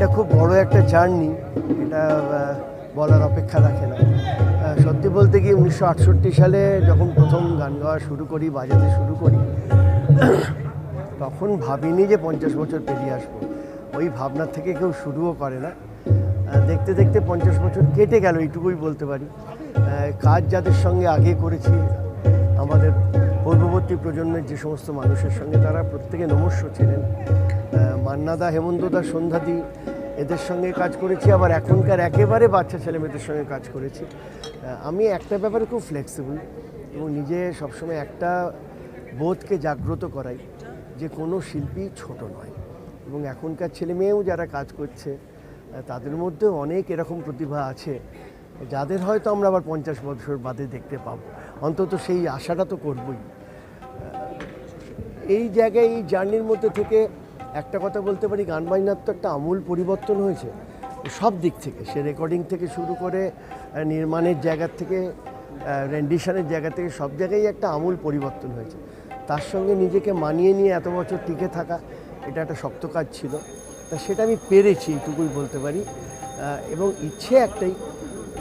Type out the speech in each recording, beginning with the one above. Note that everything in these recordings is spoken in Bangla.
এটা খুব বড় একটা জার্নি, এটা বলার অপেক্ষা রাখে না। সত্যি বলতে কি 1968 সালে যখন প্রথম গান গাওয়া শুরু করি, বাজাতে শুরু করি, তখন ভাবিনি যে 50 বছর পেরিয়ে আসবো। ওই ভাবনার থেকে কেউ শুরুও করে না। দেখতে দেখতে 50 বছর কেটে গেল, এইটুকুই বলতে পারি। কাজ যাদের সঙ্গে আগে করেছি, আমাদের পূর্ববর্তী প্রজন্মের যে সমস্ত মানুষের সঙ্গে, তারা প্রত্যেকে নমস্য ছিলেন। মান্নাদা, হেমন্তদা, সন্ধ্যাদি, এদের সঙ্গে কাজ করেছি, আবার এখনকার একেবারে বাচ্চা ছেলেমেয়েদের সঙ্গে কাজ করেছি। আমি একটা ব্যাপারে খুব ফ্লেক্সিবল এবং নিজে সবসময় একটা বোধকে জাগ্রত করাই যে কোনো শিল্পী ছোট নয়, এবং এখনকার ছেলেমেয়েও যারা কাজ করছে তাদের মধ্যে অনেক এরকম প্রতিভা আছে যাদের হয়তো আমরা আবার 50 বছর বাদে দেখতে পাবো। অন্তত সেই আশাটা তো করবই। এই জায়গায়, এই জার্নির মধ্যে থেকে একটা কথা বলতে পারি, গান বাজনার তো একটা আমূল পরিবর্তন হয়েছে সব দিক থেকে। সে রেকর্ডিং থেকে শুরু করে নির্মাণের জায়গা থেকে, রেন্ডিশনের জায়গা থেকে, সব জায়গায় একটা আমূল পরিবর্তন হয়েছে। তার সঙ্গে নিজেকে মানিয়ে নিয়ে এত বছর টিকে থাকা, এটা একটা শক্ত কাজ ছিল। তা সেটা আমি পেরেছি, এইটুকুই বলতে পারি। এবং ইচ্ছে একটাই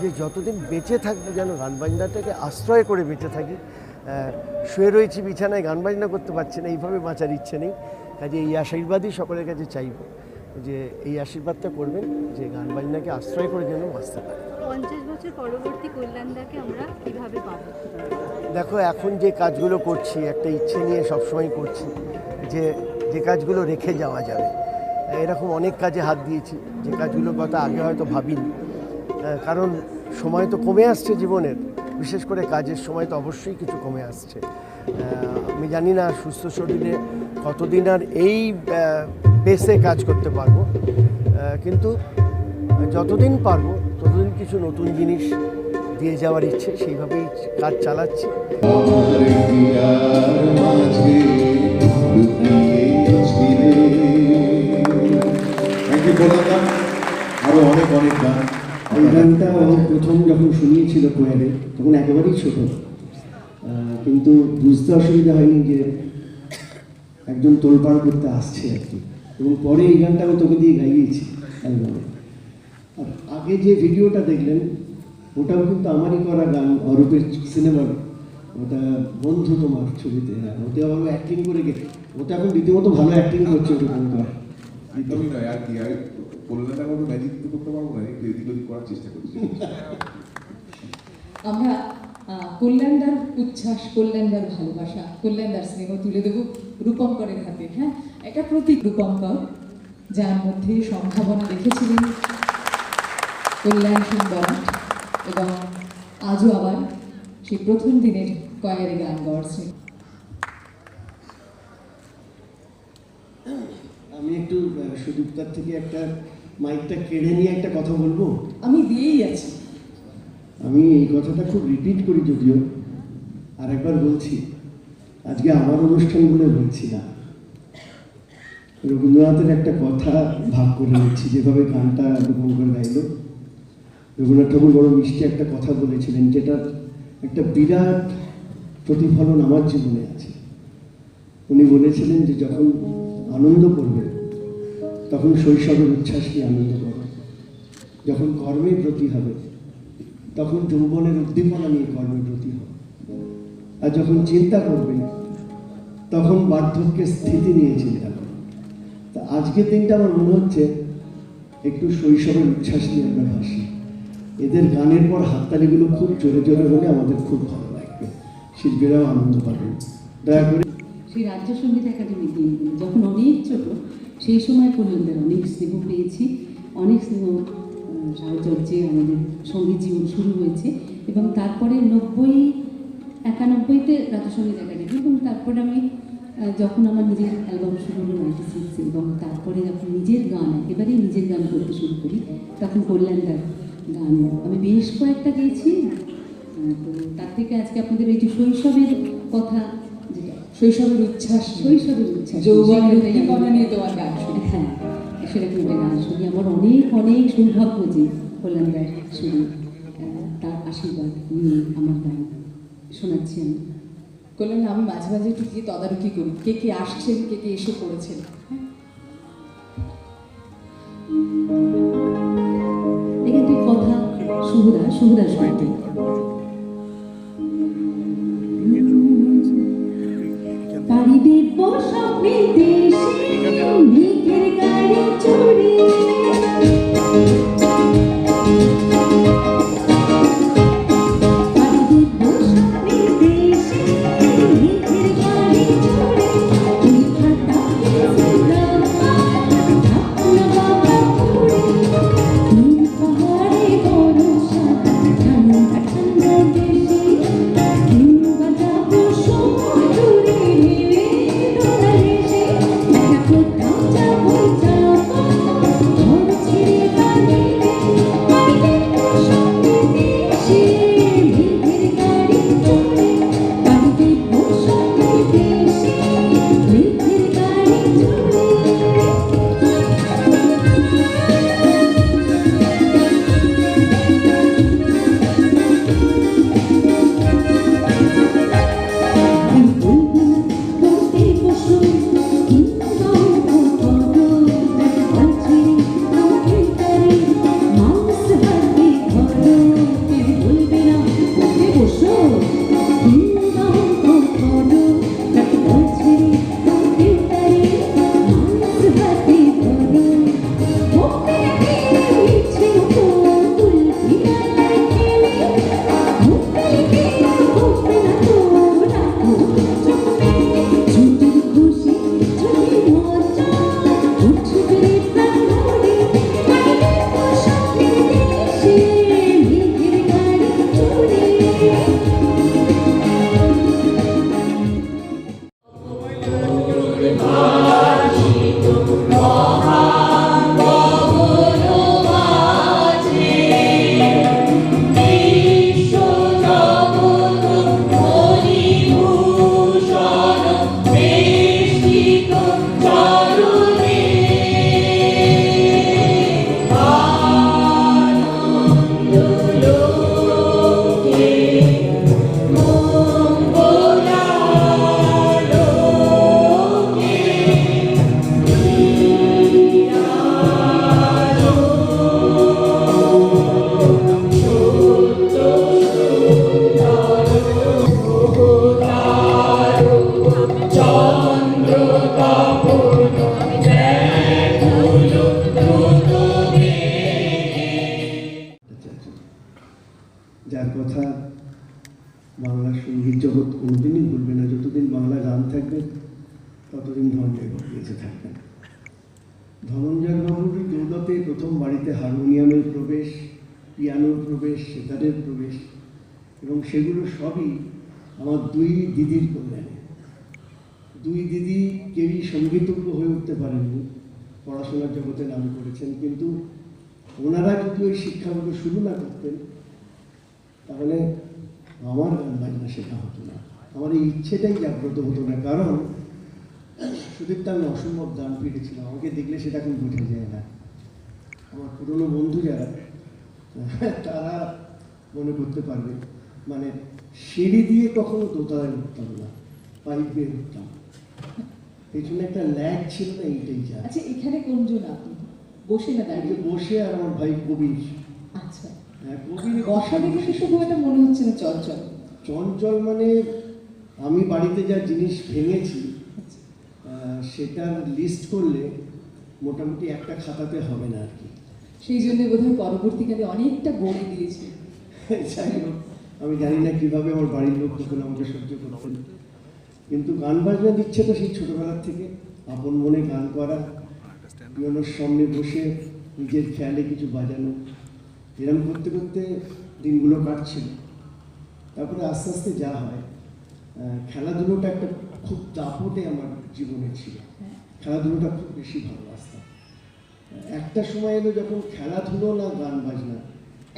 যে যতদিন বেঁচে থাকবো যেন গান বাজনাটাকে আশ্রয় করে বেঁচে থাকি। শুয়ে রয়েছি বিছানায়, গান বাজনা করতে পারছি না, এইভাবে বাঁচার ইচ্ছে নেই। কাজে এই আশীর্বাদই সকলের কাছে চাইব যে এই আশীর্বাদটা করবেন যে গান বাজনাকে আশ্রয় করে যেন বাঁচতে পারে। 50 বছর পরবর্তী কল্যাণদাকে আমরা কিভাবে পাবো? দেখো, এখন যে কাজগুলো করছি একটা ইচ্ছে নিয়ে সবসময় করছি যে যে কাজগুলো রেখে যাওয়া যাবে। এরকম অনেক কাজে হাত দিয়েছি যে কাজগুলোর কথা আগে হয়তো ভাবিনি, কারণ সময় তো কমে আসছে জীবনের, বিশেষ করে কাজের সময় তো অবশ্যই কিছু কমে আসছে। আমি জানি না সুস্থ শরীরে কতদিন আর এই পেসে কাজ করতে পারবো, কিন্তু যতদিন পারবো ততদিন কিছু নতুন জিনিস দিয়ে যাওয়ার ইচ্ছে, সেইভাবেই কাজ চালাচ্ছি। আরো অনেক অনেক গান। এই গানটা প্রথম যখন শুনিয়েছিল কোয়ারে, তখন একেবারেই ছোট, কিন্তু বুঝতে অসুবিধা হয়নি যে একজন তোলপাড় করতে আসছে আর কি। এবং পরে এই গানটা আমি তোকে দিয়ে গাইয়েছি অ্যালবামে। আর আগে যে ভিডিওটা দেখলেন ওটাও কিন্তু আমারই করা গান, অরূপের সিনেমার, ওটা বন্ধু তোমার ছবিতে। হ্যাঁ, ওতেও আমি অ্যাক্টিং করে গেছি। ওটা এখন রীতিমতো ভালো অ্যাক্টিং করছে ওটা কিন্তু। একদমই নয় আর কি, আমি কল্যাণের মতো ম্যাজিক তো করতে পারবো না, একটু এদিক ওদিক করার চেষ্টা করছি। আমরা কল্যাণদার উচ্ছ্বাস, কল্যাণদার ভালোবাসা, কল্যাণদার স্নেহ তুলে দেব রূপঙ্করের হাতে। হ্যাঁ, এটা প্রতীক রূপঙ্কর, যার মধ্যে সম্ভাবনা দেখেছিলেন কল্যাণ সুন্দর, এবং আজও আবার সেই প্রথম দিনের কয়ারে গান গাওয়ার স্নেহ। আমি একটু সুদীপ্তার থেকে একটা মাইকটা কেড়ে নিয়ে একটা কথা বলবো। আমি দিয়েই আছি। আমি এই কথাটা খুব রিপিট করি যদিও, আর একবার বলছি, আজকে আমার অনুষ্ঠান বলে বলছি না, রবীন্দ্রনাথের একটা কথা ভাগ করে নিচ্ছি। যেভাবে গানটা রূপঙ্কর গাইল, রবীন্দ্রনাথ ঠাকুর বড় মিষ্টি একটা কথা বলেছিলেন, যেটার একটা বিরাট প্রতিফলন আমার জীবনে আছে। উনি বলেছিলেন যে যখন আনন্দ করবে তখন শৈশবের উচ্ছ্বাস নিয়ে আনন্দ করো, যখন কর্মের প্রতি হবে তখন যৌবনের উদ্দীপনা নিয়ে কর্মের প্রতি হবে, আর যখন চিন্তা করবে তখন বার্ধক্যের স্থিতি নিয়ে চিন্তা করবে। তা আজকের দিনটা আমার মনে হচ্ছে একটু শৈশবের উচ্ছ্বাস নিয়ে আমরা ভাসি। এদের গানের পর হাততালিগুলো খুব জোরে জোরে হলে আমাদের খুব ভালো লাগবে, শিল্পীরাও আনন্দ পাবেন। দয়া করে সেই রাজ্য সঙ্গীত একাডেমির দিনগুলো যখন অনেক ছোট, সেই সময় কল্যাণদার অনেক স্নেহ পেয়েছি, অনেক স্নেহ সাহচর্যে আমাদের সঙ্গীত জীবন শুরু হয়েছে। এবং তারপরে 90-91-তে রাজ্য সঙ্গীত একাডেমি, এবং তারপরে আমি যখন আমার নিজের অ্যালবাম শুরু হলো 96-এ, এবং তারপরে যখন নিজের গান, একেবারেই নিজের গান করতে শুরু করি, তখন কল্যাণদার গান আমি বেশ কয়েকটা গেয়েছি। তো তার থেকে আজকে আপনাদের এই যে শৈশবের কথা, যেটা শৈশবের উচ্ছ্বাস, যৌবনের উদ্দীপনা নিয়ে তোমার গান শুনি। হ্যাঁ, সেরকম একটা গান শুনি। আমার অনেক অনেক সৌভাগ্য যে কল্যাণদার শুনি, তার আশীর্বাদ নিয়ে আমার গান শোনাচ্ছি আমি। কল্যাণ, আমি মাঝে মাঝে একটু গিয়ে তদারকি করি, কে কে আসছেন, কে কে এসে পড়েছেন। হ্যাঁ, শুভদাস বলতে পাড়ি দেব স্বপ্নের দেশে মেঘের গাড়ি চড়ে পাড়ি দেব স্বপ্নের দেশে মেঘের গাড়ি চড়ে তুই খাতা পাহাড়ে বরষা ঠান্ডা ঠান্ডা দেশে কিংবা যাবো সমুদ্রে ঢেউয়ে ডোলা দেশে একটা কোথাও যাবো ঘর ছেড়ে বাড়িতে স্বপ্নের দেশে মেঘের গাড়ি চড়ে পাড়ি দেব স্বপ্নের দেশে মেঘের গাড়ি চড়ে যার কথা বাংলা সঙ্গীত জগৎ কোনোদিনই ভুলবে না। যতদিন বাংলা গান থাকবে ততদিন ধনঞ্জয় বাবু বেঁচে থাকবেন। ধনঞ্জয় বাবুর দৌলতে প্রথম বাড়িতে হারমোনিয়ামের প্রবেশ, পিয়ানোর প্রবেশ, সেতারের প্রবেশ, এবং সেগুলো সবই আমার দুই দিদির কল্যাণে। দুই দিদি কেউই সঙ্গীতজ্ঞ হয়ে উঠতে পারেননি, পড়াশোনার জগতে নাম করেছেন, কিন্তু ওনারা যদি ওই শিক্ষাগুলো শুরু না করতেন তাহলে আমার গান বাজনা শেখা হতো না, আমার এই ইচ্ছেটাই জাগ্রত হতো না। কারণ সুদীপ্তা আমি অসম্ভব গান পেরেছিলাম, আমাকে দেখলে সেটা এখন বোঝা যায় না। আমার পুরনো বন্ধু যারা তারা মনে করতে পারবে, মানে সিঁড়ি দিয়ে কখনো দোতলায় উঠতাম না, পাইপ বেয়ে উঠতাম, পেছনে একটা ল্যাগ ছিল না, এইটাই যা। আচ্ছা, এখানে কোনজন আপনি, বসে না দাঁড়িয়ে? বসে, আর আমার ভাই কবির। আচ্ছা, কবির বসা দেখে কিন্তু খুব একটা মনে হচ্ছে না চঞ্চল। চঞ্চল মানে আমি বাড়িতে যা জিনিস ভেঙেছি সেটার লিস্ট করলে মোটামুটি একটা খাতাতে হবে না আর কি। সেই জন্য বোধহয় পরবর্তীকালে অনেকটা গড়ে দিয়েছে। যাই হোক, আমি জানি না কিভাবে আমার বাড়ির লোক তখন আমাকে সহ্য করতেন, কিন্তু গান বাজনার ইচ্ছে তো সেই ছোটবেলার থেকে, আপন মনে গান করা, পিয়ানোর সামনে বসে নিজের খেয়ালে কিছু বাজানো, এরকম করতে করতে দিনগুলো কাটছিল। তারপরে আস্তে আস্তে যা হয়, খেলাধুলোটা একটা খুব দাপটে আমার জীবনে ছিল, খেলাধুলোটা খুব বেশি ভালোবাসতাম। একটা সময় এলো যখন খেলাধুলো না গান বাজনা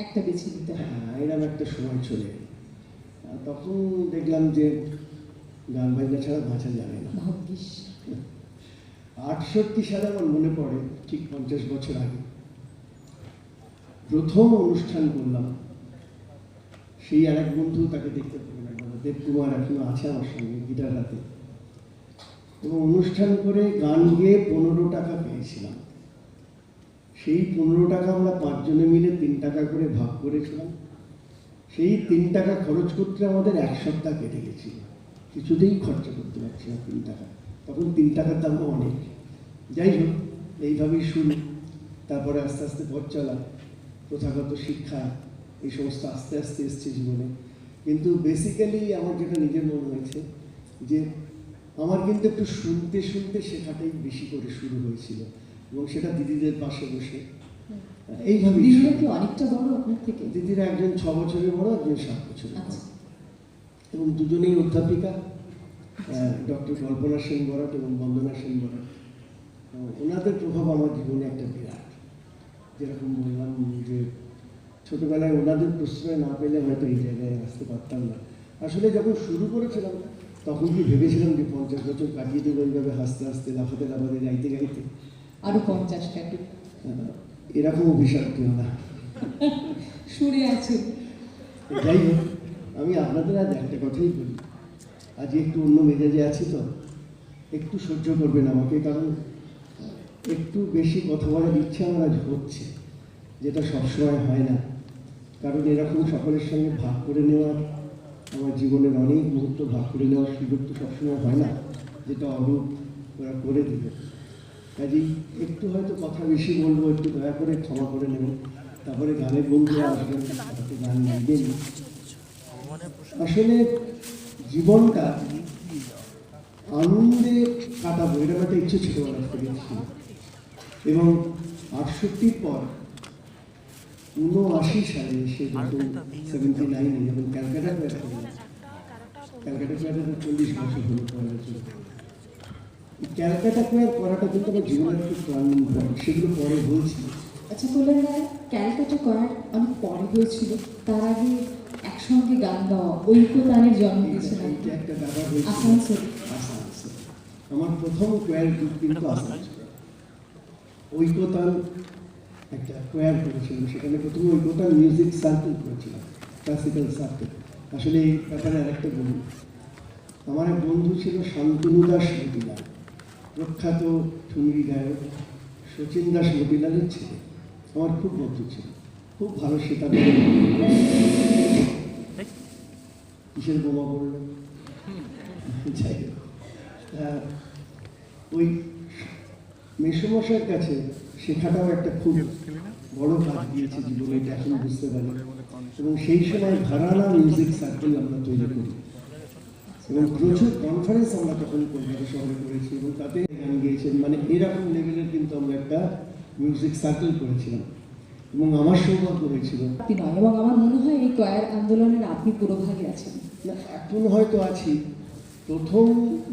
একটা বেছে নিতে হয়। এরকম একটা সময় চলে এলো, তখন দেখলাম যে গান বাজনা ছাড়া বাঁচা যাবে না। ভাগ্যিস 68 সালে আমার মনে পড়ে, ঠিক 50 বছর আগে প্রথম অনুষ্ঠান করলাম। সেই আর এক বন্ধু, তাকে দেখতে পেলাম, দেবকুমার এখনো আছে আমার সঙ্গে গিটার হাতে, এবং অনুষ্ঠান করে গান গেয়ে 15 টাকা পেয়েছিলাম। সেই 15 টাকা আমরা 5 জনে মিলে 3 টাকা করে ভাগ করেছিলাম। সেই 3 টাকা খরচ করতে আমাদের 1 সপ্তাহ কেটে গেছিল, কিছুতেই খরচা করতে পারছি না 3 টাকা। তখন 3 টাকার দাম অনেক। যাই হোক, এইভাবেই শুরু, তারপরে আস্তে আস্তে পথ চলা, প্রথাগত শিক্ষা, এই সমস্ত আস্তে আস্তে এসছে জীবনে। কিন্তু বেসিক্যালি আমার যেটা নিজের মনে হয়েছে যে আমার কিন্তু একটু শুনতে শুনতে শেখাটাই বেশি করে শুরু হয়েছিল, এবং সেটা দিদিদের পাশে বসে এইভাবে। দিদিরা কি অনেকটা বড় আপনার থেকে? দিদিরা একজন 6 বছরের বড়, একজন 7 বছরের বড়, আচ্ছা। এবং দুজনেই অধ্যাপিকা, ডক্টর কল্পনা সেন বরাট এবং বন্দনা সেন বরাট। ওনাদের প্রভাব আমার জীবনে একটা বিরাট। যেরকম বললাম যে ছোটবেলায় ওনাদের প্রশ্রয় না পেলে হয়তো এই জায়গায় আসতে পারতাম না। আসলে যখন শুরু করেছিলাম তখন কি ভেবেছিলাম যে 50 বছর কাটিয়ে দেবো এইভাবে হাসতে হাসতে, লাফাতে লাফাতে, গাইতে গাইতে? আরো 50টা একটু এরকম অভিশাপ দিও না। সুরে আছে। যাই হোক, আমি আপনাদের আজ একটা কথাই বলি, আজ একটু অন্য মেজাজে আছি তো একটু সহ্য করবেন আমাকে, কারণ একটু বেশি কথা বলার ইচ্ছা আমার আজ হচ্ছে, যেটা সবসময় হয় না। কারণ এরকম সকলের সঙ্গে ভাগ করে নেওয়ার, আমার জীবনের অনেক মুহূর্ত ভাগ করে নেওয়ার সুযোগ তো সবসময় হয় না, যেটা অরূপ ওরা করে দেবে। কাজেই একটু হয়তো কথা বেশি বলবো, একটু দয়া করে ক্ষমা করে নেবেন। তারপরে গানের বন্ধুরা আসবেন, তাতে গান গাইবেন। আসলে জীবনটা আনন্দে কাটাবো, এরকম একটা ইচ্ছে ছোটবেলা থেকে ছিল। এবং 68 পর 79 সালে এসে যখন 79 যখন ক্যালকাটা ক্যালকাটা ক্যালকাটা 40 বছর হলো পরে ছিল। ক্যালকাটা কোয়ার করাটা কিন্তু আমার জীবনের একটু টার্নিং পয়েন্ট, সেগুলো পরে বলছি। আচ্ছা, কল্যাণ রায়, ক্যালকাটা করার অনেক পরে হয়েছিল, তার আগে একসঙ্গে গান গাওয়া ঐক্যতানের জন্ম দিয়েছিলেন এইটা একটা ব্যাপার হয়েছিল আসানসোলে। আসানসোল। আমার প্রথম কোয়ার গ্রুপ কিন্তু আসানসোল। ঐক্যতান একটা কোয়ার করেছিলাম, সেখানে প্রথমে ঐক্যতান মিউজিক সার্কেল করেছিলাম, ক্লাসিক্যাল সার্কেল। আসলে এই ব্যাপারে আরেকটা বলি, আমার এক বন্ধু ছিল শান্তনু দাস মতিলাল, প্রখ্যাত ঠুমরি গায়ক শচীন দাস মতিলালের ছেলে। আমার খুব বন্ধু ছিল, খুব ভালো সেটা কিসের বোমা পড়লো যাই হোক, ওই মেসমশাইয়ের কাছে শেখাটাও একটা খুব বড় কাজ দিয়েছে জীবনে, এটা এখন বুঝতে পারি। এবং সেই সময় ঘরানা মিউজিক সার্কেল আমরা তৈরি করি, এবং প্রচুর কনফারেন্স আমরা তখন কলকাতা শহরে করেছি, এবং তাতে গান গিয়েছেন, মানে এরকম লেভেলের কিন্তু আমরা একটা মিউজিক সার্কেল করেছিলাম, এবং আমার সৌভাগ্য হয়েছিল। আপনি নয়, এবং আমার মনে হয় এই কয়ার আন্দোলনের আপনি পুরোভাগে আছেন। না, এখন হয়তো আছি। প্রথম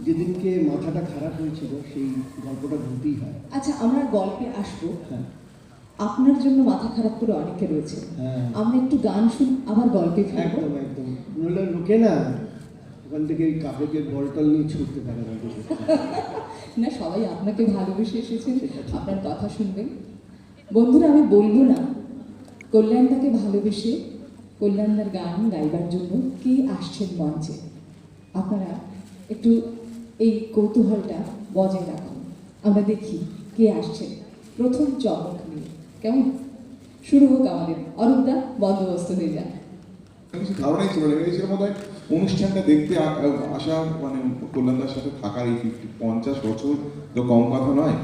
যেদিনকে মাথাটা খারাপ হয়েছিল সেই গল্পটা বলতেই হয়। আচ্ছা, আমরা গল্পে আসবো। হ্যাঁ আপনার জন্য মাথা খারাপ করে অনেকে রয়েছে, হ্যাঁ, আমরা একটু গান শুন, আবার গল্পে ফিরবো। একদম একদম। নইলে লোকে না ওখান থেকে এই কাপড়ের বলটল নিয়ে ছুটতে পারে না। না, সবাই আপনাকে ভালোবেসে এসেছেন, আপনার কথা শুনবেন। বন্ধুরা, আমি বলবো না কল্যাণদাকে ভালোবেসে কল্যাণদার গান গাইবার জন্য কে আসছেন মঞ্চে। আপনারা একটু এই কৌতূহলটা বজায় রাখুন, আমরা দেখি কে আসছেন প্রথম চমক নিয়ে। কেমন? শুরু হোক আমাদের। অরূপদা, বন্দোবস্ত হয়ে যাক। কিছু ধারণাই ছিল না, ভেবেছিলাম বোধহয় অনুষ্ঠানটা দেখতে আসা, মানে কল্যাণদার সাথে থাকার এই 50 বছর তো কম কথা নয়,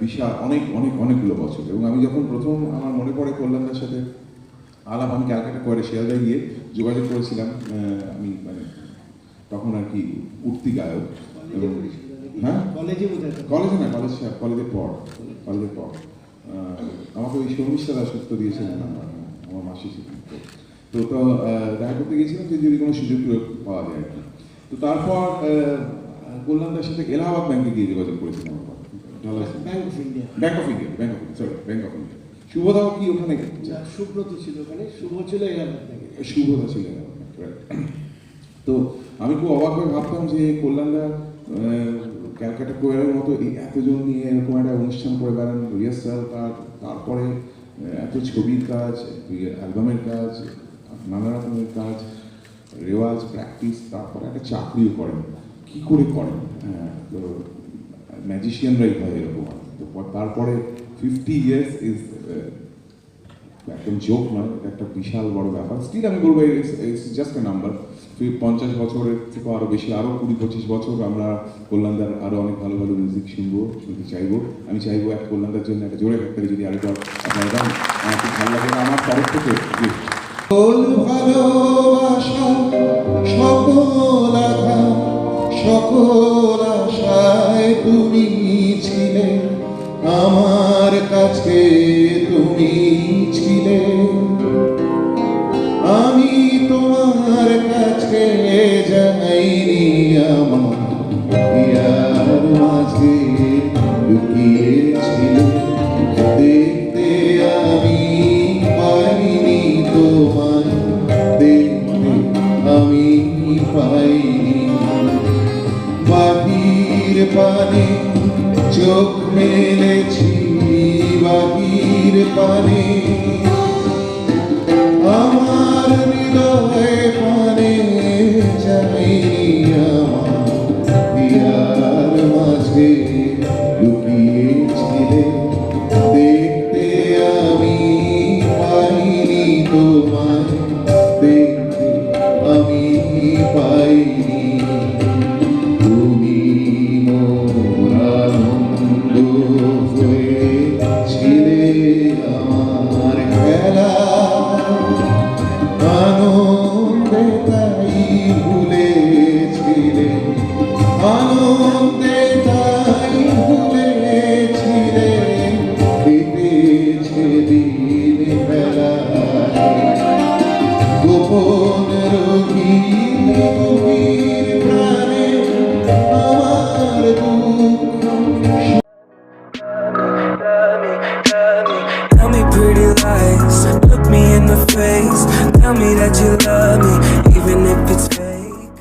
বিশাল অনেক অনেক অনেকগুলো বছর। এবং আমি যখন প্রথম, আমার মনে পড়ে কল্যাণদার সাথে আলাপ, আমি ক্যালকাটা করে শিয়ালদায় গিয়ে যোগাযোগ করেছিলাম। আমি মানে তখন আর কি উঠতি গায়ক, এবং হ্যাঁ কলেজে কলেজে না, কলেজের পর আমাকে ওই শর্মিষ্ঠা দাসত্ব দিয়েছিলেন আমার মাসি ছিলেন। তো দেখা করতে গিয়েছিলাম যে যদি কোনো সুযোগ পাওয়া যায় আর কি। তো তারপর কল্যাণদার সাথে এলাহাবাদ ব্যাংকে গিয়ে যোগাযোগ করেছিলাম। ব্যাংক অফ ইন্ডিয়া, শুভদাও কি ওখানে? সুব্রত ছিল ওখানে, শুভ ছিল এলাহাবাদ ব্যাংকে। শুভদা ছিল এলাহাবাদ। তো আমি খুব অবাক হয়ে ভাবতাম যে কল্যাণদা ক্যালকাটা কোয়ারের মতো এই এতজন নিয়ে এরকম একটা অনুষ্ঠান করে বেড়ান, রিহার্সাল, তারপরে এত ছবির কাজ, অ্যালবামের কাজ, নানা রকমের কাজ, রেওয়াজ, প্র্যাকটিস, তারপরে একটা চাকরিও করেন। কি করে করেন? তো ম্যাজিশিয়ানরাই হয় এরকম। তো তারপরে 50 years is একদম জোক নয়, এটা একটা বিশাল বড় ব্যাপার। স্টিল আমি বলবো ইটস জাস্ট এ নাম্বার। 50 বছরের থেকে আরো বেশি, আরো 20-25 বছর আমরা কল্যাণদার আরো অনেক ভালো ভালো মিউজিক শুনতে চাইবো। আমি চাইবো এক কল্যাণদার জন্য একটা জোরে একটা যদি আরেকবার আপনারা গান, আমার খুব ভালো লাগে। আমার তরফ থেকে ভালোবাসা সকল আঘাত সকল আশায় তুমি ছিলে, আমার কাছে তুমি ছিলে, আমি তোমার কাছে যাইনি, আমার হিয়ার মাঝে লুকিয়েছিলে, দেখতে আমি পাইনি তোমায়, দেখতে আমি পাইনি, বাহির পানে চোখ মেলেছি, বাহির পানে আমার হৃদয় পানে যাইনি, আমার হিয়ার মাঝে লুকিয়েছিলে, দেখতে আমি পাইনি তোমায়, দেখতে আমি পাইনি, তুমি মোর আনন্দ হয়েছিলে, আমার খেলা আনন্দে তাই ভুলেছিলে, আনন্দে তাই ভুলেছিলে, কেটেছে দিন বেলা, গোপন রোগীর প্রাণে আমার দুঃখ। Tell me pretty lies, look me in the face. Tell me that you love